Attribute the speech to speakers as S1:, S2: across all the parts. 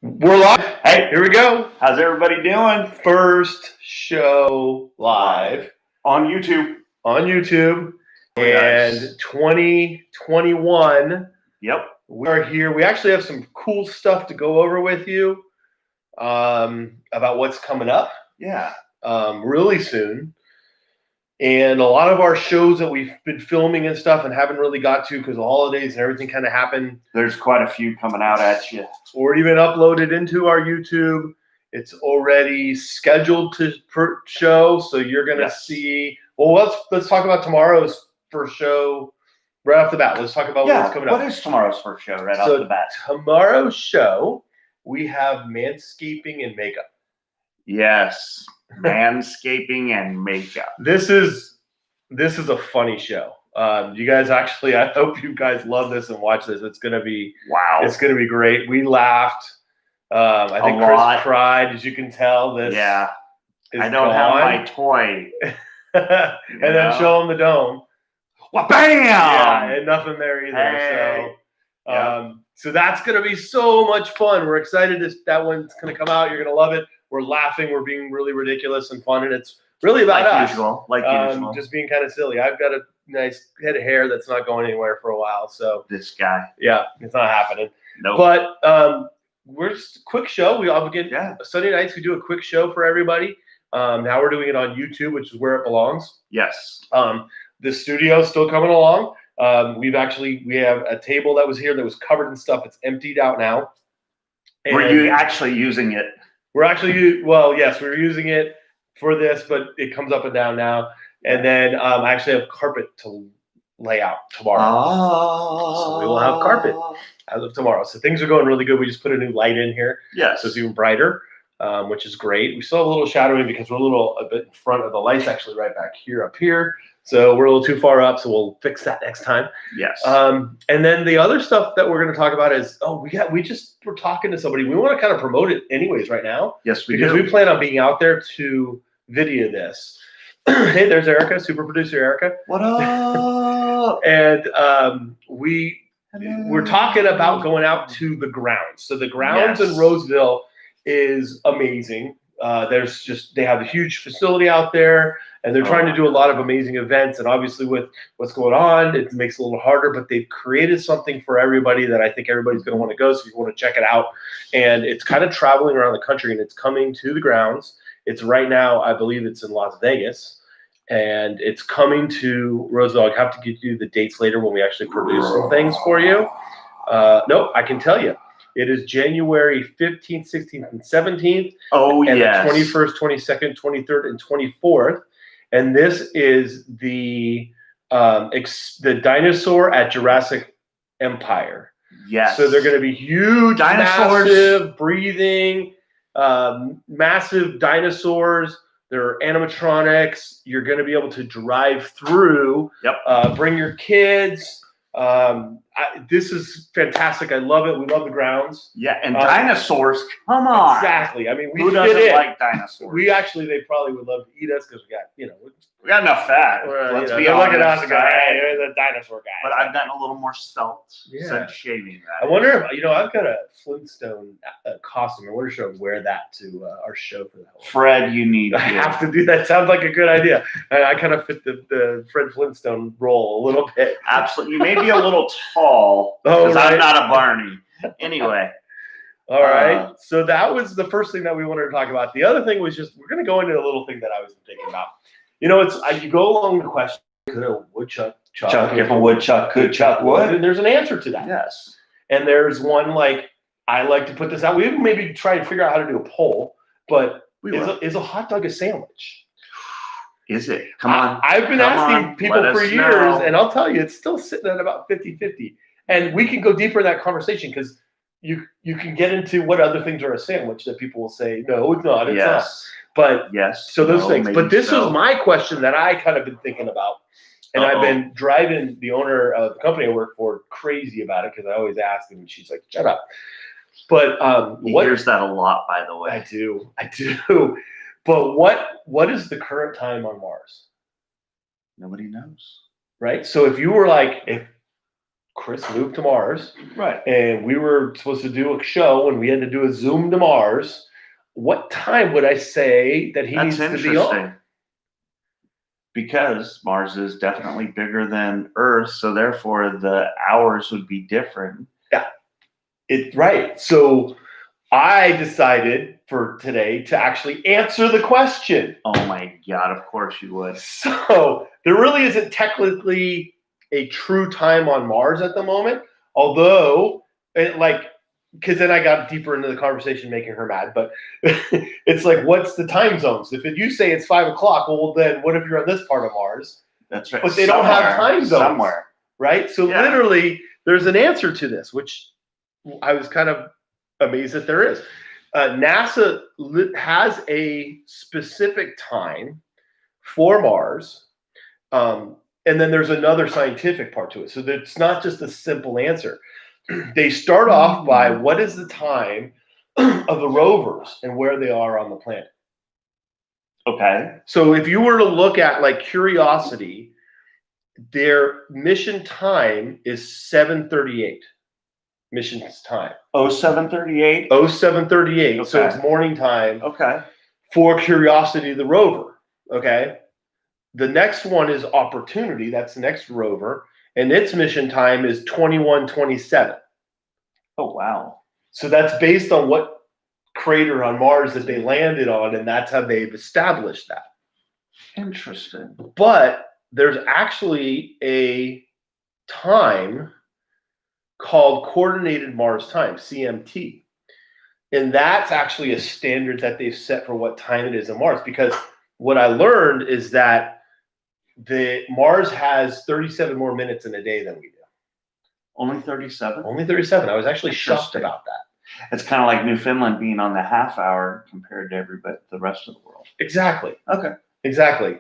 S1: We're live.
S2: Hey,
S1: Here we go.
S2: how's everybody doing?
S1: First show live
S2: On YouTube.
S1: And 2021.
S2: Yep.
S1: We are here. We actually have some cool stuff to go over with you about what's coming up.
S2: Yeah.
S1: Really soon. And a lot of our shows that we've been filming and stuff and haven't really got to because the holidays and everything kind of happened.
S2: There's quite a few coming out at you.
S1: It's already been uploaded into our YouTube. It's already scheduled to show, so you're going to see. Well, let's talk about tomorrow's first show right off the bat. Let's talk about what's coming up.
S2: What is tomorrow's first show right off the bat?
S1: Tomorrow's show, we have manscaping and makeup.
S2: Yes, manscaping and makeup.
S1: This is a funny show. You guys actually, I hope you guys love this and watch this. It's gonna be It's gonna be great. We laughed. I think Chris cried, as you can tell. This
S2: I don't have my toy.
S1: And then show him the dome.
S2: Well, bam!
S1: Yeah, and nothing there either. Hey. So that's gonna be so much fun. We're excited that one's gonna come out. You're gonna love it. We're laughing. We're being really ridiculous and fun, and it's really about us.
S2: Like usual.
S1: Just being kind of silly. I've got a nice head of hair that's not going anywhere for a while. So
S2: this guy.
S1: Yeah, it's not happening.
S2: No.
S1: But we're just a quick show. We all begin Sunday nights. We do a quick show for everybody. Now we're doing it on YouTube, which is where it belongs.
S2: Yes.
S1: The studio is still coming along. We have a table that was here that was covered in stuff. It's emptied out now.
S2: And were you actually using it?
S1: We're actually yes, we're using it for this, but it comes up and down now. And then I actually have carpet to lay out tomorrow. So we will have carpet as of tomorrow. So things are going really good. We just put a new light in here.
S2: Yes.
S1: So it's even brighter, which is great. We still have a little shadowing because we're a bit in front of the lights, actually right back here, up here. So we're a little too far up, so we'll fix that next time.
S2: Yes.
S1: And then the other stuff that we're going to talk about is, we're talking to somebody. We want to kind of promote it anyways right now.
S2: Yes,
S1: because we plan on being out there to video this. Hey, there's Erica, super producer Erica.
S2: What up?
S1: And we're talking about going out to the grounds. So the grounds in Roseville is amazing. They have a huge facility out there, and they're trying to do a lot of amazing events. And obviously with what's going on, it makes it a little harder, but they've created something for everybody that I think everybody's going to want to go. So if you want to check it out, and it's kind of traveling around the country, and it's coming to the grounds. It's right now, I believe it's in Las Vegas, and it's coming to Roseville. I have to get you the dates later when we actually produce some things for you. No, I can tell you. It is January 15th, 16th, and 17th.
S2: Oh,
S1: and
S2: yes.
S1: And the 21st, 22nd, 23rd, and 24th. And this is the dinosaur at Jurassic Empire.
S2: Yes.
S1: So they're going to be huge,
S2: dinosaurs,
S1: massive, breathing, massive dinosaurs. They're animatronics. You're going to be able to drive through.
S2: Yep.
S1: Bring your kids. This is fantastic. I love it. We love the grounds.
S2: Yeah, and dinosaurs. Come on.
S1: Exactly. I mean,
S2: who doesn't like dinosaurs?
S1: They probably would love to eat us because
S2: we got enough fat. Let's be honest.
S1: Look at us, hey, you're the dinosaur guy.
S2: But I've gotten a little more since shaving that.
S1: I wonder if I've got a Flintstone costume. I wonder if I should wear that to our show for the whole.
S2: Fred, you need.
S1: I have to do that. Sounds like a good idea. I kind of fit the Fred Flintstone role a little bit.
S2: Absolutely. You may be a little tall because I'm not a Barney. Anyway.
S1: All right. So that was the first thing that we wanted to talk about. The other thing was just we're going to go into a little thing that I was thinking about. You go along the question, could a woodchuck chuck
S2: if a woodchuck could chuck wood?
S1: And there's an answer to that.
S2: Yes.
S1: And there's one I like to put this out. We maybe try to figure out how to do a poll, but is a hot dog a sandwich?
S2: Is it? Come on.
S1: I've been asking people for years, and I'll tell you, it's still sitting at about 50-50. And we can go deeper in that conversation because you can get into what other things are a sandwich that people will say, no, it's not. It's not. But so those things. But this was my question that I kind of been thinking about. And I've been driving the owner of the company I work for crazy about it because I always ask him and she's like, shut up. But
S2: he hears that a lot, by the way.
S1: I do. But what is the current time on Mars?
S2: Nobody knows.
S1: Right? So if you were if Chris moved to Mars.
S2: Right.
S1: And we were supposed to do a show, and we had to do a Zoom to Mars. What time would I say that he needs to be on?
S2: Because Mars is definitely bigger than Earth, so therefore the hours would be different.
S1: Yeah. Right. So I decided for today to actually answer the question.
S2: Oh my God, of course you would.
S1: So there really isn't technically a true time on Mars at the moment, although because then I got deeper into the conversation, making her mad, but it's like, what's the time zones? If you say it's 5 o'clock, well, then what if you're on this part of Mars?
S2: That's right.
S1: But they don't have time zones.
S2: Somewhere.
S1: Right? So literally, there's an answer to this, which I was kind of amazed that there is. NASA has a specific time for Mars, and then there's another scientific part to it. So it's not just a simple answer. They start off by what is the time of the rovers and where they are on the planet.
S2: Okay.
S1: So if you were to look at like Curiosity, their mission time is 7:38. Mission's time.
S2: 07:38?
S1: 07:38.
S2: Okay.
S1: So it's morning time.
S2: Okay.
S1: For Curiosity, the rover. Okay. The next one is Opportunity. That's the next rover. And its mission time is 21:27.
S2: Oh, wow.
S1: So that's based on what crater on Mars that they landed on, and that's how they've established that.
S2: Interesting.
S1: But there's actually a time called Coordinated Mars Time, CMT. And that's actually a standard that they've set for what time it is on Mars. Because what I learned is that Mars has 37 more minutes in a day than we do.
S2: Only 37?
S1: Only 37. I was actually shocked about that.
S2: It's kind of like Newfoundland being on the half hour compared to the rest of the world.
S1: Exactly.
S2: Okay.
S1: Exactly.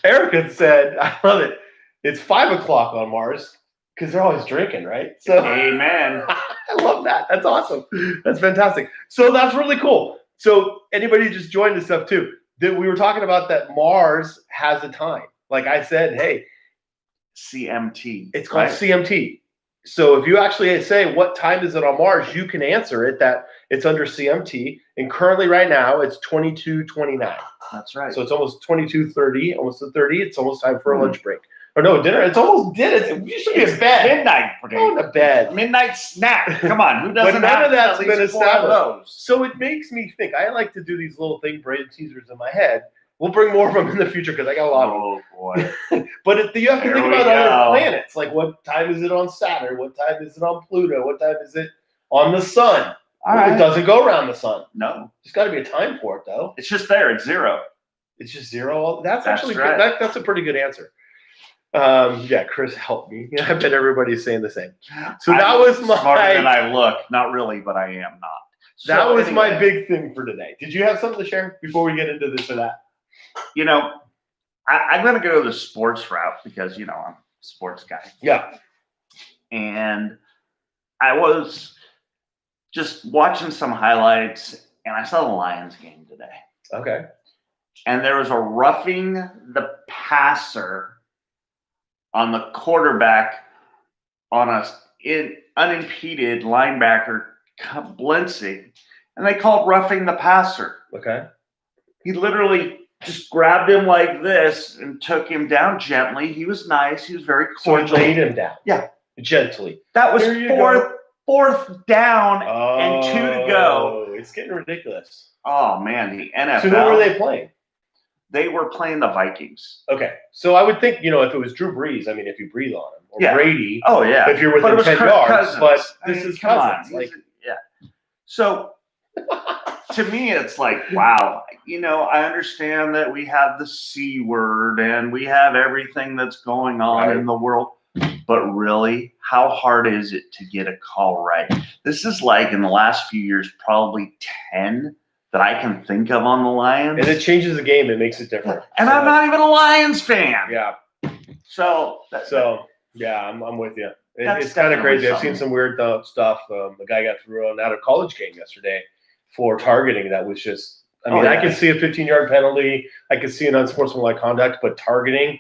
S1: Erica said, I love it. It's 5 o'clock on Mars because they're always drinking, right? So
S2: amen.
S1: I love that. That's awesome. That's fantastic. So that's really cool. So anybody just joined this stuff too, that we were talking about that Mars has a time. Like I said, hey,
S2: CMT.
S1: It's called CMT. So if you actually say, what time is it on Mars, you can answer it that it's under CMT. And currently right now it's 22:29.
S2: That's right.
S1: So it's almost 22:30, almost to 30. It's almost time for a lunch break. Or no, dinner. It's almost dinner. You should be in bed.
S2: Midnight.
S1: Go to bed.
S2: Midnight snack. Come on. Who doesn't
S1: But none
S2: have
S1: of that's
S2: at
S1: been
S2: least 4 of
S1: established.
S2: those?
S1: So it makes me think. I like to do these little brain teasers in my head. We'll bring more of them in the future because I got a lot of them.
S2: Oh, boy.
S1: But you have to think about other planets. Like, what time is it on Saturn? What time is it on Pluto? What time is it on the sun? It doesn't go around the sun.
S2: No.
S1: There's got to be a time for it, though.
S2: It's just there. It's zero.
S1: It's just zero? That's actually
S2: right.
S1: That's a pretty good answer. Yeah, Chris helped me. I bet everybody's saying the same. So that was my...
S2: Smarter than I look. Not really, but I am not.
S1: That was my big thing for today. Did you have something to share before we get into this or that?
S2: You know, I'm going to go the sports route because, I'm a sports guy.
S1: Yeah.
S2: And I was just watching some highlights, and I saw the Lions game today.
S1: Okay.
S2: And there was a roughing the passer on the quarterback on a unimpeded linebacker blitzing, and they called roughing the passer.
S1: Okay.
S2: He literally just grabbed him like this and took him down gently. He was nice. He was very cordial.
S1: So he laid him down.
S2: Yeah.
S1: Gently.
S2: That was fourth down and 2 to go.
S1: It's getting ridiculous.
S2: Oh, man, the NFL.
S1: So who were they playing?
S2: They were playing the Vikings.
S1: Okay. So I would think, if it was Drew Brees, if you breathe on him, or Brady.
S2: Oh, yeah.
S1: If you're within 10 yards. But this is Cousins. So to me, it's like, wow. I understand that we have the C word and we have everything that's going on in the world. But really, how hard is it to get a call right? This is like in the last few years, probably 10 that I can think of on the Lions. And it changes the game. It makes it different.
S2: And I'm not even a Lions fan.
S1: Yeah.
S2: So
S1: yeah, I'm with you. It's kind of crazy. I've seen some weird stuff. The guy got thrown out of college game yesterday for targeting. That was just, I could see a 15-yard penalty. I could see an unsportsmanlike conduct, but targeting,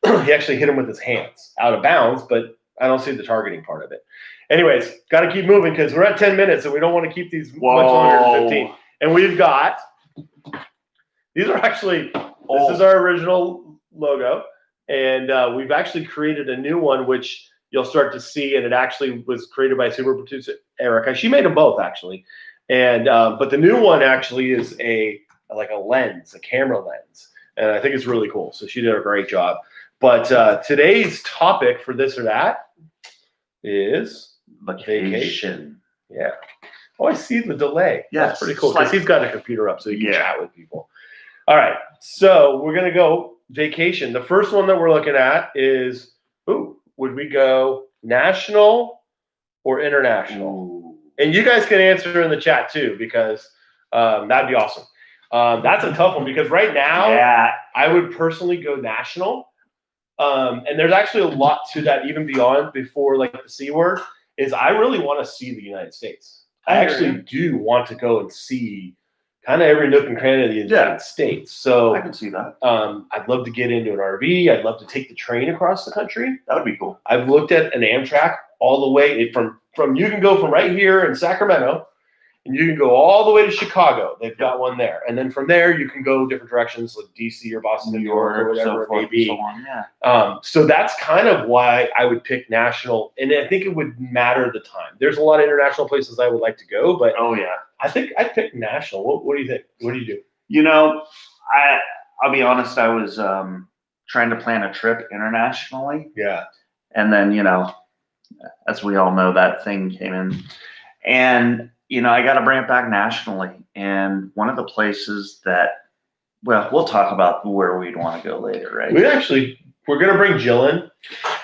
S1: he actually hit him with his hands out of bounds, but I don't see the targeting part of it. Anyways, got to keep moving because we're at 10 minutes and we don't want to keep these much longer than 15. And we've got, these are actually, this is our original logo. And we've actually created a new one, which you'll start to see. And it actually was created by super producer Erica. She made them both actually. And, but the new one actually is like a lens, a camera lens. And I think it's really cool. So she did a great job. But today's topic for this or that is vacation. Yeah. Oh, I see the delay.
S2: Yeah,
S1: that's pretty cool because he's got a computer up so he can chat with people. All right. So we're going to go vacation. The first one that we're looking at is, would we go national or international?
S2: Ooh.
S1: And you guys can answer in the chat too because that'd be awesome. That's a tough one because right now I would personally go national. And there's actually a lot to that even beyond before like the C word is I really want to see the United States. I actually do want to go and see kind of every nook and cranny of the United States. So
S2: I can see that.
S1: I'd love to get into an RV. I'd love to take the train across the country.
S2: That would be cool.
S1: I've looked at an Amtrak all the way from you can go from right here in Sacramento and you can go all the way to Chicago. They've got one there. And then from there, you can go different directions like DC or Boston, New York, or whatever it may be. So that's kind of why I would pick national. And I think it would matter the time. There's a lot of international places I would like to go, but I think I'd pick national. What do you think? What do you do?
S2: You know, I'll be honest. I was trying to plan a trip internationally.
S1: Yeah.
S2: And then, you know, as we all know, that thing came in. And you know, I got to bring it back nationally. And one of the places that, well, we'll talk about where we'd want to go later, right?
S1: We're going to bring Jill in.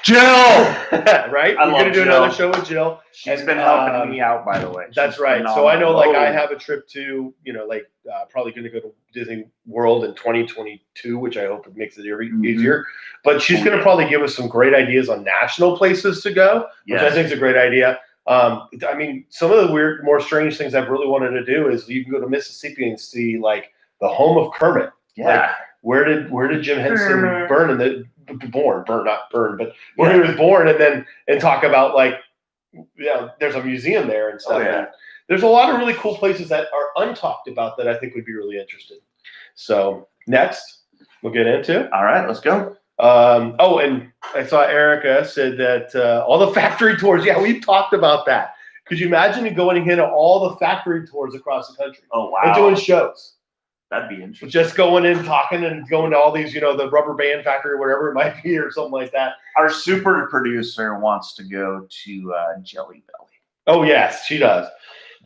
S2: Jill!
S1: Right? We're going to do another show with Jill.
S2: She's been helping me out, by the way.
S1: That's right. So I know, like, I have a trip to, you know, like, probably going to go to Disney World in 2022, which I hope it makes it easier. But she's going to probably give us some great ideas on national places to go, which I think is a great idea. I mean, some of the weird, more strange things I've really wanted to do is you can go to Mississippi and see like the home of Kermit.
S2: Yeah.
S1: Like, where did Jim Henson burn not burn, but where he was born, and talk about like, there's a museum there and stuff. And there's a lot of really cool places that are untalked about that I think would be really interesting. So next, we'll get into.
S2: All right, let's go.
S1: And I saw Erica said that all the factory tours. Yeah, we've talked about that. Could you imagine going into all the factory tours across the country?
S2: Oh, wow.
S1: And doing shows.
S2: That'd be interesting.
S1: Just going in, talking, and going to all these, you know, the rubber band factory, whatever it might be, or something like that.
S2: Our super producer wants to go to Jelly Belly.
S1: Oh, yes, she does.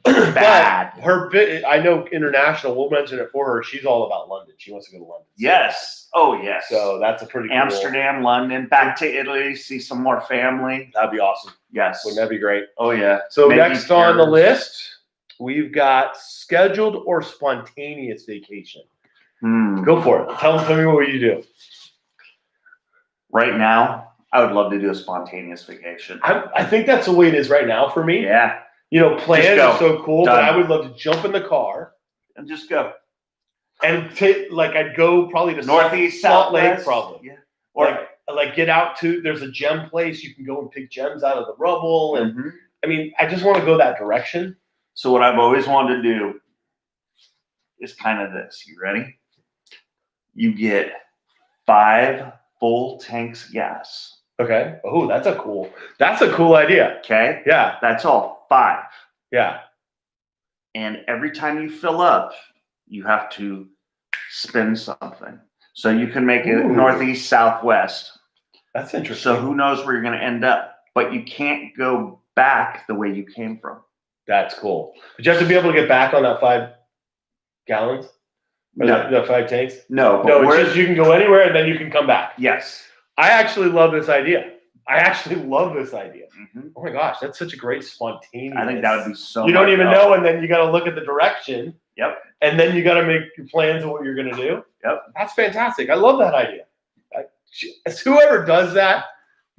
S2: Bad.
S1: But I know international, we'll mention it for her. She's all about London. She wants to go to London.
S2: Yes. Oh, yes.
S1: So that's a pretty cool.
S2: Amsterdam, London, back to Italy, see some more family.
S1: That'd be awesome.
S2: Yes.
S1: Wouldn't that be great?
S2: Oh, yeah.
S1: So next on the list, we've got scheduled or spontaneous vacation. Go for it. Tell me what you do.
S2: Right now, I would love to do a spontaneous vacation.
S1: I think that's the way it is right now for me.
S2: Yeah.
S1: You know, plans are so cool,
S2: Done.
S1: but I would love to jump in the car
S2: and just go.
S1: And I'd go probably to
S2: Northeast,
S1: Salt Lake,
S2: Southwest.
S1: probably.
S2: Yeah. Or
S1: like get out to. There's a gem place you can go and pick gems out of the rubble, and I mean, I just want to go that direction.
S2: So what I've always wanted to do is kind of this. You ready? You get 5 full tanks of gas.
S1: Okay. Oh, that's a cool idea.
S2: Okay.
S1: Yeah.
S2: That's all 5.
S1: Yeah.
S2: And every time you fill up, you have to spin something. So you can make it northeast, southwest.
S1: That's interesting.
S2: So who knows where you're going to end up, but you can't go back the way you came from.
S1: That's cool. But you have to be able to get back on that 5 gallons? Or
S2: No.
S1: the 5 tanks?
S2: No.
S1: It's just you can go anywhere and then you can come back.
S2: Yes.
S1: I actually love this idea. Oh my gosh, that's such a great spontaneous.
S2: I think that would be so.
S1: You don't even know, and then you got to look at the direction.
S2: Yep.
S1: And then you got to make your plans of what you're going to do.
S2: Yep.
S1: That's fantastic. I love that idea. Whoever does that,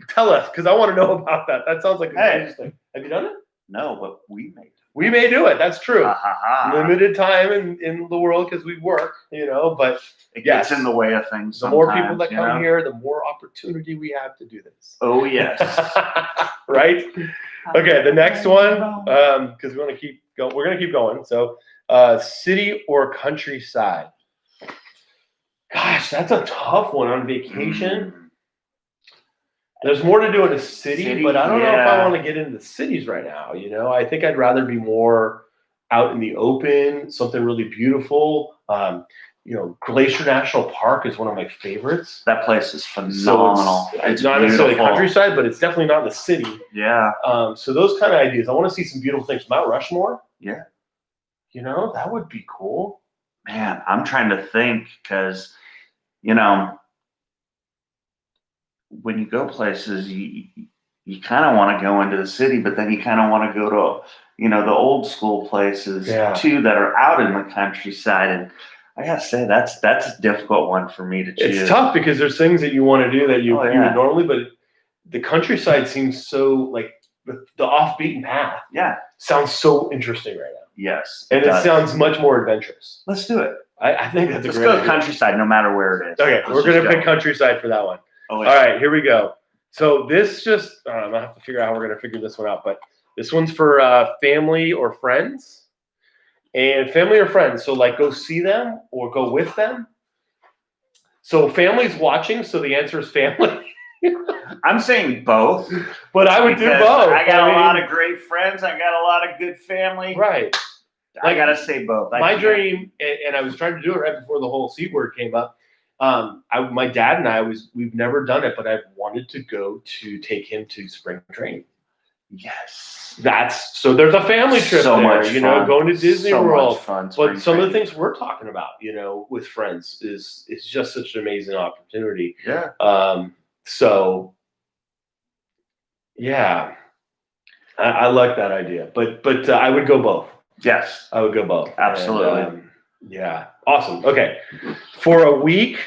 S1: tell us because I want to know about that. That sounds like interesting. Have you done it?
S2: No, but we made it.
S1: We may do it. That's true.
S2: Ha.
S1: Limited time in the world because we work, but
S2: it gets in the way of things.
S1: The more people that come here, the more opportunity we have to do this.
S2: Oh yes.
S1: Right? Okay, the next one, because we want to keep going. We're going to keep going. So, city or countryside? Gosh, that's a tough one on vacation. There's more to do in a city, but I don't know if I want to get into the cities right now. I think I'd rather be more out in the open, something really beautiful. Glacier National Park is one of my favorites.
S2: That place is phenomenal.
S1: So it's not necessarily countryside, but it's definitely not in the city.
S2: Yeah.
S1: So those kind of ideas. I want to see some beautiful things. Mount Rushmore.
S2: Yeah.
S1: That would be cool.
S2: Man, I'm trying to think because, when you go places, you kind of want to go into the city, but then you kind of want to go to, the old school places too that are out in the countryside. And I gotta say, that's a difficult one for me to choose.
S1: It's tough because there's things that you want to do that you would normally, but the countryside seems so like the off-beaten path.
S2: Yeah,
S1: sounds so interesting right now.
S2: Yes,
S1: and it sounds much more adventurous.
S2: Let's do it.
S1: I think that's
S2: Let's
S1: a great
S2: go
S1: idea.
S2: Countryside, no matter where it is.
S1: Okay, we're gonna pick countryside for that one.
S2: Oh, yeah.
S1: All right, here we go. So this I'm gonna have to figure out how we're gonna figure this one out, but this one's for family or friends. And family or friends, so like go see them or go with them. So family's watching, so the answer is family.
S2: I'm saying both,
S1: but I would do both.
S2: I got a lot of great friends. I got a lot of good family.
S1: Right.
S2: I gotta say both.
S1: My dream, and I was trying to do it right before the whole C word came up. My dad and we've never done it, but I've wanted to go to take him to spring training.
S2: Yes.
S1: So there's a family trip
S2: so
S1: there,
S2: much fun.
S1: Going to Disney World.
S2: Much fun,
S1: but some of the things we're talking about, with friends is just such an amazing opportunity.
S2: Yeah.
S1: So yeah, I like that idea, but I would go both.
S2: Yes.
S1: I would go both.
S2: Absolutely.
S1: And, yeah. Awesome. Okay. For a week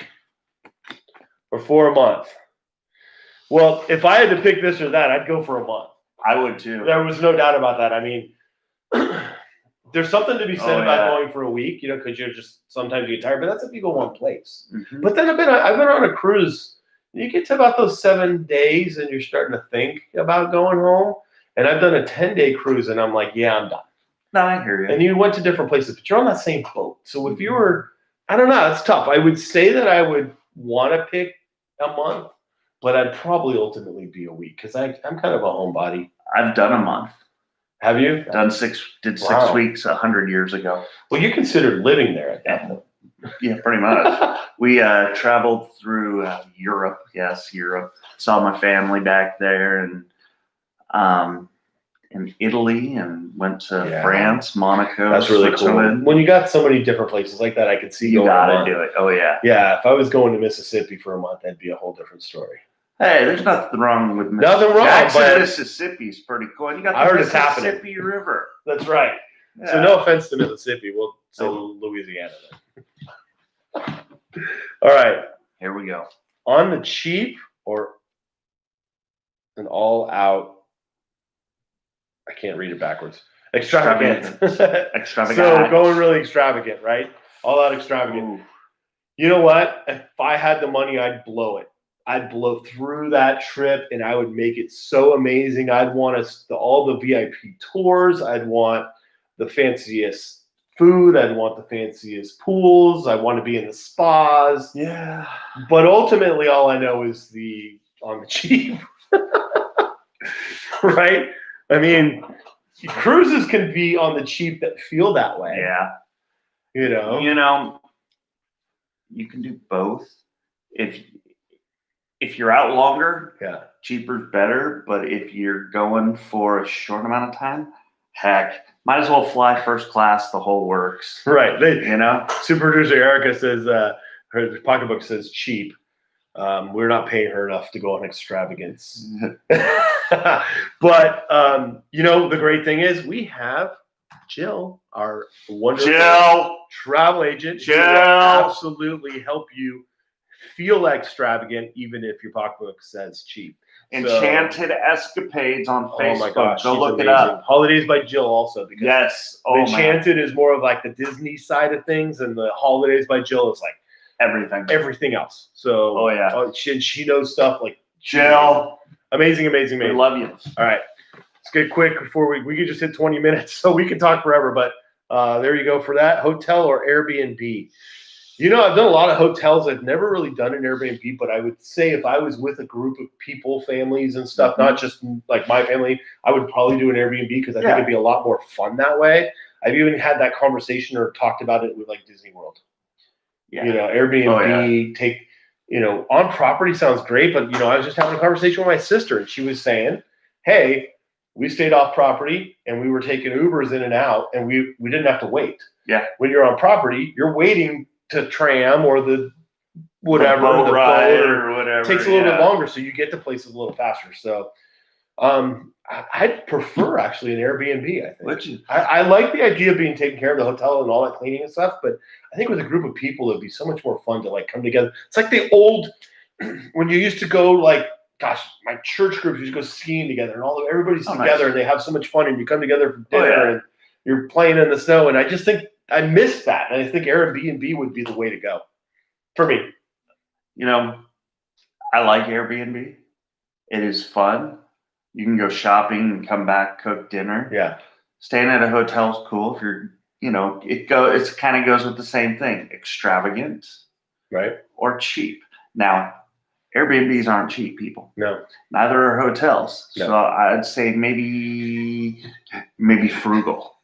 S1: or for a month? Well, if I had to pick this or that, I'd go for a month.
S2: I would too.
S1: There was no doubt about that. I mean, there's something to be said about going for a week, because you're just sometimes you get tired. But that's if you go one place.
S2: Mm-hmm.
S1: But then I've been on a cruise. You get to about those 7 days, and you're starting to think about going home. And I've done a 10-day cruise, and I'm like, yeah, I'm done.
S2: No, I hear you.
S1: And you went to different places, but you're on that same boat. So if you were, I don't know, it's tough. I would say that I would want to pick a month, but I'd probably ultimately be a week because I'm kind of a homebody.
S2: I've done a month.
S1: Have you?
S2: Did 6 weeks 100 years ago.
S1: Well, you considered living there at that point.
S2: Yeah, pretty much. We traveled through Europe. Yes, Europe. Saw my family back there and in Italy and went to France, Monaco.
S1: That's really cool. When you got so many different places like that, I could see
S2: you gotta do it. Oh yeah.
S1: Yeah, if I was going to Mississippi for a month, that'd be a whole different story.
S2: Hey, there's nothing wrong with Mississippi.
S1: Nothing wrong, but
S2: Mississippi's pretty cool. And you got the Mississippi River.
S1: That's right. Yeah. So no offense to Mississippi, we'll say Louisiana then. All right.
S2: Here we go.
S1: On the cheap or an all-out, I can't read it backwards. Extravagant.
S2: Extravagant.
S1: So going really extravagant, right? All out extravagant. Ooh. You know what? If I had the money, I'd blow it. I'd blow through that trip and I would make it so amazing. I'd want all the VIP tours. I'd want the fanciest food. I'd want the fanciest pools. I want to be in the spas.
S2: Yeah.
S1: But ultimately, all I know is on the cheap. Right? I mean, cruises can be on the cheap that feel that way.
S2: Yeah. You can do both. If you're out longer, cheaper's better. But if you're going for a short amount of time, heck, might as well fly first class. The whole works.
S1: Right. Super producer Erica says her pocketbook says cheap. We're not paying her enough to go on extravagance. But the great thing is we have Jill, our wonderful travel agent. Jill will absolutely help you feel extravagant, even if your pocketbook says cheap.
S2: Enchanted Escapades on Facebook.
S1: Oh my gosh,
S2: go
S1: she's
S2: look
S1: amazing.
S2: it up.
S1: Holidays by Jill also. Because
S2: Yes.
S1: the Enchanted is more of like the Disney side of things, and the Holidays by Jill is like everything else. So she knows stuff like
S2: Jill.
S1: Amazing.
S2: We love you.
S1: All right. Let's get quick before we could just hit 20 minutes, so we can talk forever. But there you go for that. Hotel or Airbnb. You know, I've done a lot of hotels. I've never really done an Airbnb, but I would say if I was with a group of people, families and stuff, not just like my family, I would probably do an Airbnb because I think it'd be a lot more fun that way. I've even had that conversation or talked about it with like Disney World. Yeah. You know, Airbnb, take, you know, on property sounds great, but, you know, I was just having a conversation with my sister and she was saying, hey, we stayed off property and we were taking Ubers in and out and we didn't have to wait. Yeah. When you're on property, you're waiting to tram or the whatever, the boat or whatever. It takes a little bit longer, so you get to places a little faster. So I'd prefer actually an Airbnb, I think. I like the idea of being taken care of, the hotel and all that cleaning and stuff, but I think with a group of people, it'd be so much more fun to like come together. It's like the old, when you used to go like, gosh, my church groups used to go skiing together and everybody's together and they have so much fun and you come together for dinner and you're playing in the snow. And I just think I miss that. And I think Airbnb would be the way to go for me.
S2: You know, I like Airbnb. It is fun. You can go shopping and come back, cook dinner. Yeah. Staying at a hotel is cool if you're, you know, it kind of goes with the same thing. Extravagant. Right. Or cheap. Now, Airbnbs aren't cheap, people. No. Neither are hotels. No. So I'd say maybe frugal.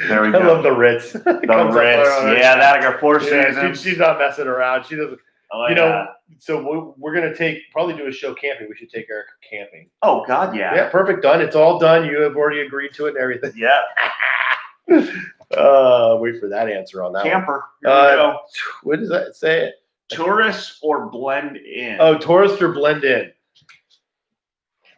S2: There we go.
S1: I love the Ritz.
S2: The Ritz. Yeah, that'll go 4 seasons.
S1: She's not messing around. She doesn't. Oh, you know, so we're going to probably do a show camping. We should take Eric camping.
S2: Oh, God, yeah.
S1: Yeah, perfect. Done. It's all done. You have already agreed to it and everything.
S2: Yeah.
S1: Wait for that answer on that
S2: Camper.
S1: One. What does that say?
S2: Tourist or blend in?
S1: Oh, tourist or blend in.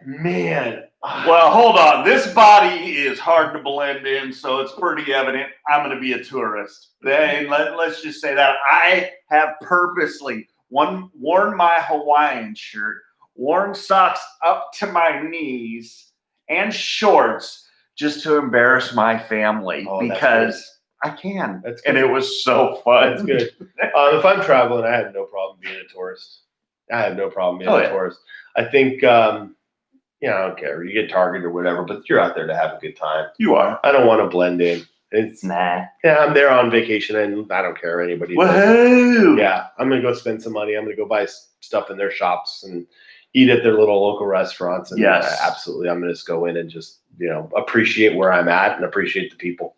S1: Man.
S2: Well, hold on. This body is hard to blend in, so it's pretty evident I'm going to be a tourist. Then let's just say that I have purposely worn my Hawaiian shirt, worn socks up to my knees, and shorts just to embarrass my family because I can. And it was so fun.
S1: That's good. If I'm traveling, I have no problem being a tourist. I have no problem being a tourist. I think, you know, I don't care. You get Target or whatever, but you're out there to have a good time.
S2: You are.
S1: I don't want to blend in. It's
S2: nah.
S1: Yeah, I'm there on vacation and I don't care anybody.
S2: Woohoo!
S1: Yeah, I'm gonna go spend some money. I'm gonna go buy stuff in their shops and eat at their little local restaurants. And absolutely, I'm gonna just go in and just, you know, appreciate where I'm at and appreciate the people.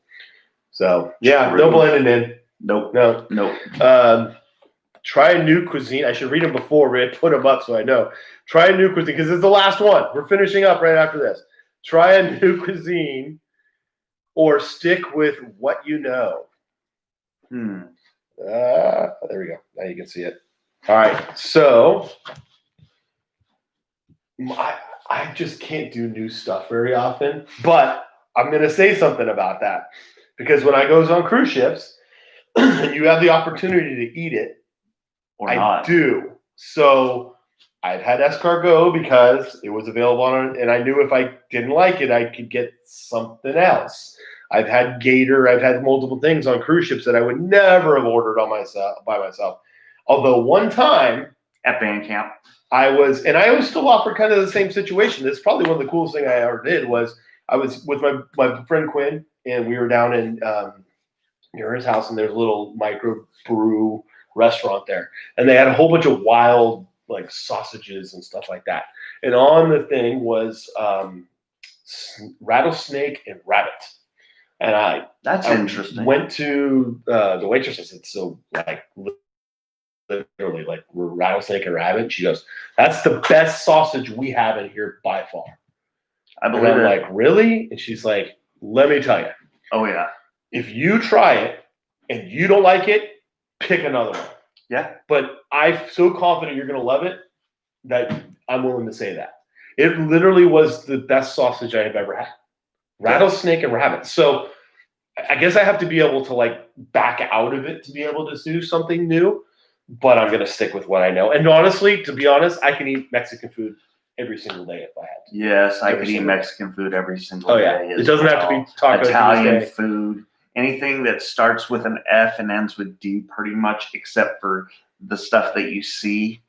S1: So yeah, no blending in.
S2: Nope.
S1: No. Try a new cuisine. I should read them before we put them up so I know. Try a new cuisine because it's the last one. We're finishing up right after this. Try a new cuisine or stick with what you know. There we go. Now you can see it. All right. So I just can't do new stuff very often, but I'm going to say something about that because when I goes on cruise ships and you have the opportunity to eat it, I do. So I've had escargot because it was available on it, and I knew if I didn't like it, I could get something else. I've had gator. I've had multiple things on cruise ships that I would never have ordered by myself. Although one time
S2: at band camp,
S1: I was still offered kind of the same situation. This is probably one of the coolest things I ever did was I was with my friend Quinn, and we were down in near his house, and there's a little micro brew restaurant there, and they had a whole bunch of wild like sausages and stuff like that. And on the thing was rattlesnake and rabbit. And
S2: that's interesting.
S1: Went to the waitress and said, so like literally like we're rattlesnake and rabbit. She goes, that's the best sausage we have in here by far.
S2: I believe
S1: I'm like, really? And she's like, let me tell you.
S2: Oh yeah.
S1: If you try it and you don't like it, pick another one.
S2: Yeah.
S1: But I'm so confident you're going to love it that I'm willing to say that. It literally was the best sausage I have ever had. Rattlesnake and rabbit. So I guess I have to be able to like back out of it to be able to do something new, but I'm going to stick with what I know. And honestly, to be honest, I can eat Mexican food every single day if I had to.
S2: Yes, I
S1: Every
S2: could eat
S1: single day.
S2: Mexican food every single
S1: Oh
S2: day.
S1: yeah, it
S2: as
S1: doesn't have to
S2: well.
S1: be tacos
S2: Italian
S1: every day.
S2: food. Anything that starts with an F and ends with D, pretty much, except for the stuff that you see,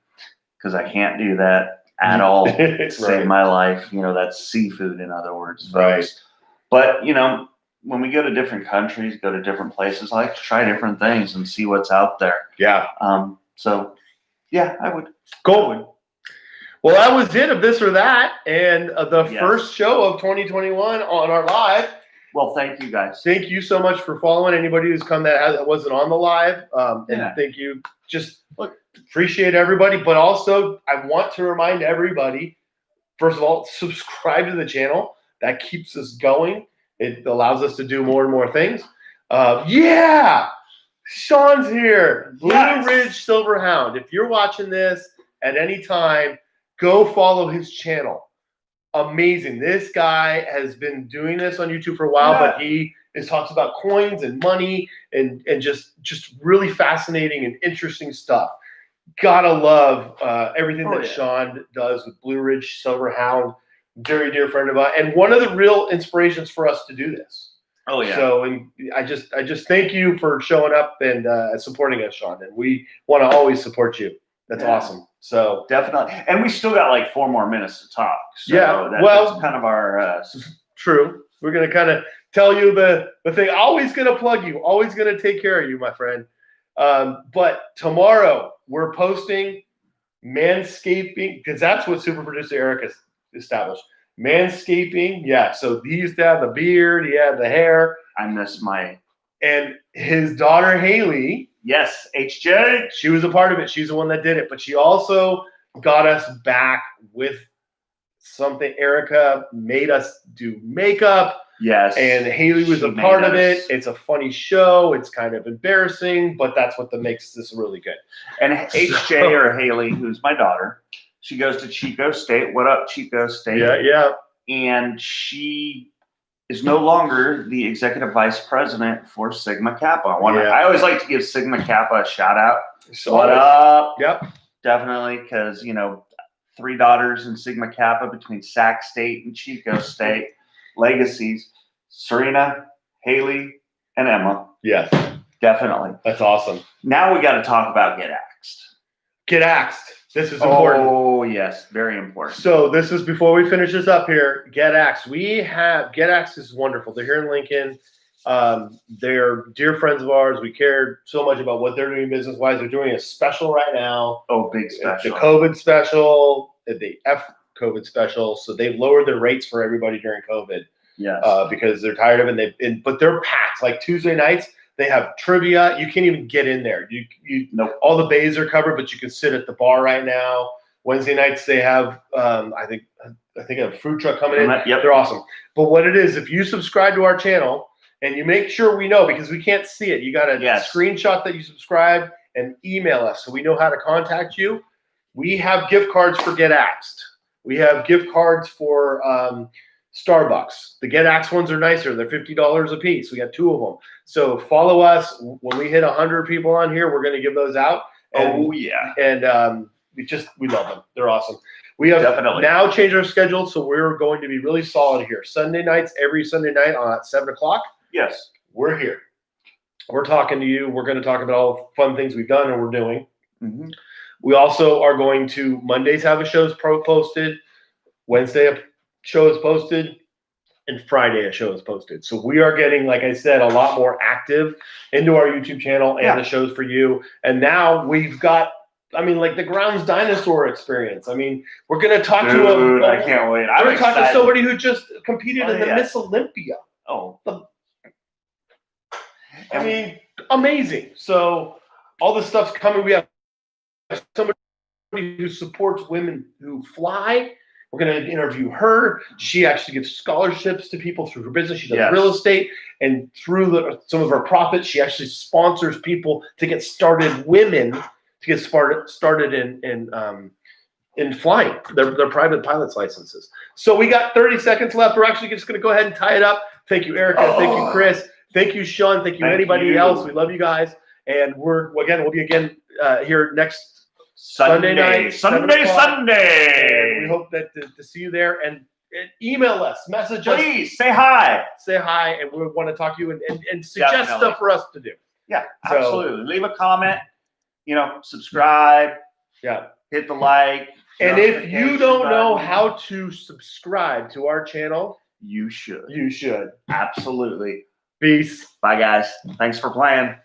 S2: because I can't do that at all to save my life. You know, that's seafood, in other words, folks.
S1: Right.
S2: But, you know, when we go to different countries, go to different places, I like to try different things and see what's out there.
S1: Yeah.
S2: So, yeah, I would.
S1: Cool.
S2: I would.
S1: Well, that was it of this or that, and the
S2: Yes.
S1: first show of 2021 on our live.
S2: Well, thank you guys.
S1: Thank you so much for following anybody who's come that wasn't on the live. And thank you. Just appreciate everybody. But also, I want to remind everybody, first of all, subscribe to the channel. That keeps us going. It allows us to do more and more things. Yeah! Sean's here. Blue Ridge Silver Hound. If you're watching this at any time, go follow his channel. Amazing. This guy has been doing this on YouTube for a while, but he talks about coins and money and just really fascinating and interesting stuff. Gotta love everything that Sean does with Blue Ridge Silver Hound. Very dear friend of mine, and one of the real inspirations for us to do this.
S2: Oh yeah.
S1: So, and I just thank you for showing up and supporting us, Sean. And we want to always support you. That's awesome. So
S2: definitely, and we still got like 4 more minutes to talk. So that's kind of our
S1: true. We're gonna kind of tell you the thing. Always gonna plug you. Always gonna take care of you, my friend. But tomorrow we're posting manscaping because that's what super producer Eric established. Manscaping, yeah. So he used to have the beard, he had the hair.
S2: I miss my
S1: and his daughter Haley.
S2: Yes, HJ.
S1: She was a part of it. She's the one that did it. But she also got us back with something. Erica made us do makeup.
S2: Yes.
S1: And Haley was a part of it. It's a funny show. It's kind of embarrassing, but that's what makes this really good.
S2: And HJ or Haley, who's my daughter, she goes to Chico State. What up, Chico State?
S1: Yeah, yeah.
S2: And she is no longer the executive vice president for Sigma Kappa. I always like to give Sigma Kappa a shout out. What up?
S1: Yep.
S2: Definitely, because, you know, 3 daughters in Sigma Kappa between Sac State and Chico State. Legacies. Serena, Haley, and Emma.
S1: Yes.
S2: Definitely.
S1: That's awesome.
S2: Now we got to talk about Get Axed.
S1: Get Axed. This is important.
S2: Oh, yes. Very important.
S1: So this is before we finish this up here. Get Axed. Get Axed is wonderful. They're here in Lincoln. They're dear friends of ours. We care so much about what they're doing business-wise. They're doing a special right now.
S2: Oh, big special.
S1: The COVID special, the F-COVID special. So they've lowered their rates for everybody during COVID.
S2: Yes.
S1: Because they're tired of it. But they're packed. Like Tuesday nights, they have trivia. You can't even get in there.
S2: Nope.
S1: All the bays are covered, but you can sit at the bar right now. Wednesday nights they have I think a food truck coming in.
S2: Yep.
S1: They're awesome. But what it is, if you subscribe to our channel and you make sure we know, because we can't see it, you got to screenshot that you subscribe and email us so we know how to contact you. We have gift cards for Get Axed. We have gift cards for Starbucks. The Get Axed ones are nicer. They're $50 a piece. We got 2 of them. So follow us. When we hit 100 people on here, we're going to give those out. And, And we love them. They're awesome. We have now changed our schedule, so we're going to be really solid here. Sunday nights, every Sunday night at 7 o'clock.
S2: Yes.
S1: We're here. We're talking to you. We're going to talk about all the fun things we've done and we're doing.
S2: Mm-hmm.
S1: We also are going to Mondays have a show posted. Wednesday a show is posted. And Friday a show is posted. So we are getting, like I said, a lot more active into our YouTube channel and the shows for you. And now we've got, like the Grounds Dinosaur experience. We're going to talk to
S2: I can't wait.
S1: We're going to talk to somebody who just competed in the Miss Olympia.
S2: Oh.
S1: Amazing. So all this stuff's coming. We have somebody who supports women who fly. We're going to interview her. She actually gives scholarships to people through her business. She does real estate. And through some of her profits, she actually sponsors people to get started, women to get started in flying, their private pilot's licenses. So we got 30 seconds left. We're actually just going to go ahead and tie it up. Thank you, Erica. Thank you, Chris. Thank you, Sean. Thank you, anybody else. We love you guys. And we'll be again here next Sunday night.
S2: Sunday.
S1: we hope that to see you there. And email us, message us.
S2: Please say hi.
S1: Say hi, and we want to talk to you and suggest
S2: Definitely.
S1: stuff for us to do.
S2: Yeah,
S1: So-
S2: absolutely. Leave a comment. Subscribe.
S1: Yeah.
S2: Hit the like.
S1: And if you
S2: notification
S1: don't know
S2: button.
S1: how to subscribe to our channel,
S2: you should.
S1: you should.
S2: Absolutely.
S1: Peace.
S2: Bye, guys. Thanks for playing.